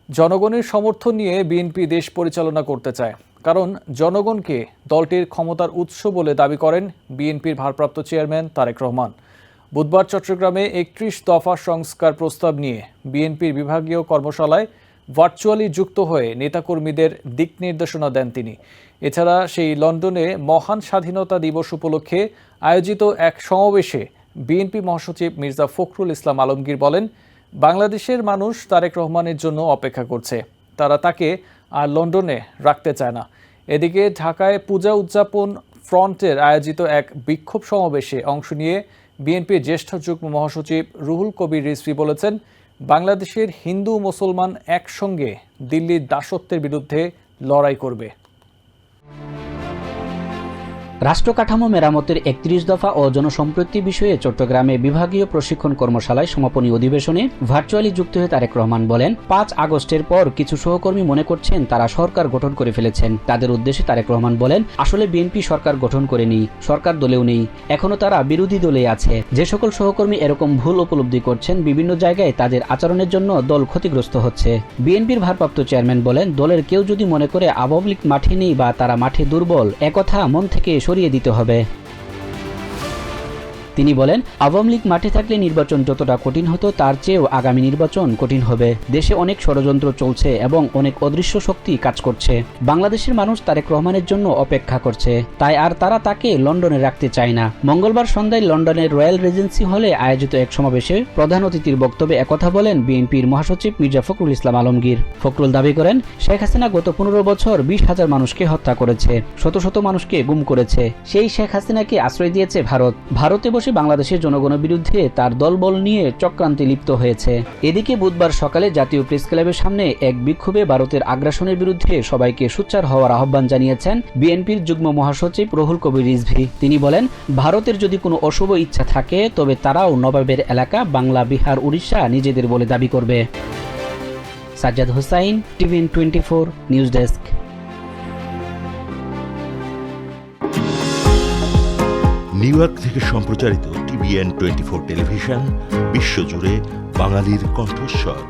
জনগণের সমর্থন নিয়ে বিএনপি দেশ পরিচালনা করতে চায়, কারণ জনগণকে দলটির ক্ষমতার উৎস বলে দাবি করেন বিএনপির ভারপ্রাপ্ত চেয়ারম্যান তারেক রহমান। বুধবার চট্টগ্রামে ৩১ দফা সংস্কার প্রস্তাব নিয়ে বিএনপির বিভাগীয় কর্মশালায় ভার্চুয়ালি যুক্ত হয়ে নেতাকর্মীদের দিক নির্দেশনা দেন তিনি। এছাড়া সেই লন্ডনে মহান স্বাধীনতা দিবস উপলক্ষে আয়োজিত এক সমাবেশে বিএনপি মহাসচিব মির্জা ফখরুল ইসলাম আলমগীর বলেন, বাংলাদেশের মানুষ তারেক রহমানের জন্য অপেক্ষা করছে, তারা তাকে আর লন্ডনে রাখতে চায় না। এদিকে ঢাকায় পূজা উদযাপন ফ্রন্টের আয়োজিত এক বিক্ষোভ সমাবেশে অংশ নিয়ে বিএনপির জ্যেষ্ঠ যুগ্ম মহাসচিব রুহুল কবির রিজভী বলেছেন, বাংলাদেশের হিন্দু মুসলমান একসঙ্গে দিল্লির দাসত্বের বিরুদ্ধে লড়াই করবে। রাষ্ট্র কাঠামো মেরামতের ৩১ দফা ও জনসম্পৃক্তি বিষয়ে চট্টগ্রামে বিভাগীয় প্রশিক্ষণ কর্মশালায় সমাপনী অধিবেশনে ভার্চুয়ালি যুক্ত হয়ে তারেক রহমান বলেন, ৫ আগস্টের পর কিছু সহকর্মী মনে করছেন তারা সরকার গঠন করে ফেলেছেন। তাদের উদ্দেশ্যে তারেক রহমান বলেন, আসলে বিএনপি সরকার গঠন করেনি, সরকার দলেও নেই, এখনো তারা বিরোধী দলে আছে। যে সকল সহকর্মী এরকম ভুল উপলব্ধি করছেন, বিভিন্ন জায়গায় তাদের আচরণের জন্য দল ক্ষতিগ্রস্ত হচ্ছে। বিএনপির ভারপ্রাপ্ত চেয়ারম্যান বলেন, দলের কেউ যদি মনে করে আওয়ামী লীগ মাঠে নেই বা তারা মাঠে দুর্বল, একথা মন থেকে সরিয়ে দিতে হবে। তিনি বলেন, আওয়ামী লীগ মাঠে থাকলে নির্বাচন যতটা কঠিন হতো তার চেয়েও আগামী নির্বাচন কঠিন হবে। দেশে অনেক ষড়যন্ত্র চলছে এবং অনেক অদৃশ্য শক্তি কাজ করছে। বাংলাদেশের মানুষ তারেক রহমানের জন্য অপেক্ষা করছে, তাই আর তারা তাকে লন্ডনে রাখতে চায় না। মঙ্গলবার সন্ধ্যায় লন্ডনের রয়্যাল রিজেন্সি হলে আয়োজিত এক সমাবেশে প্রধান অতিথির বক্তব্যে একথা বলেন বিএনপির মহাসচিব মির্জা ফখরুল ইসলাম আলমগীর। ফখরুল দাবি করেন, শেখ হাসিনা গত ১৫ বছর ২০,০০০ মানুষকে হত্যা করেছে, শত শত মানুষকে গুম করেছে। সেই শেখ হাসিনাকে আশ্রয় দিয়েছে ভারতে বসে বাংলাদেশের জনগণের বিরুদ্ধে তার দলবল নিয়ে চক্রান্তে লিপ্ত হয়েছে। এদিকে বুধবার সকালে জাতীয় প্রেস ক্লাবের সামনে এক বিক্ষোভে ভারতের আগ্রাসনের বিরুদ্ধে সবাইকে সোচ্চার হওয়ার আহ্বান জানিয়েছেন বিএনপির যুগ্ম মহাসচিব রুহুল কবির রিজভী। তিনি বলেন, ভারতের যদি কোনো অশুভ ইচ্ছা থাকে তবে তারাও নবাবের এলাকা বাংলা, বিহার, উড়িষ্যা নিজেদের বলে দাবি করবে। Sajjad Hossain, TVN 24 news desk. New York থেকে সম্প্রচারিত টিভিএন 24 টেলিভিশন বিশ্বজুড়ে বাঙালির কণ্ঠস্বর।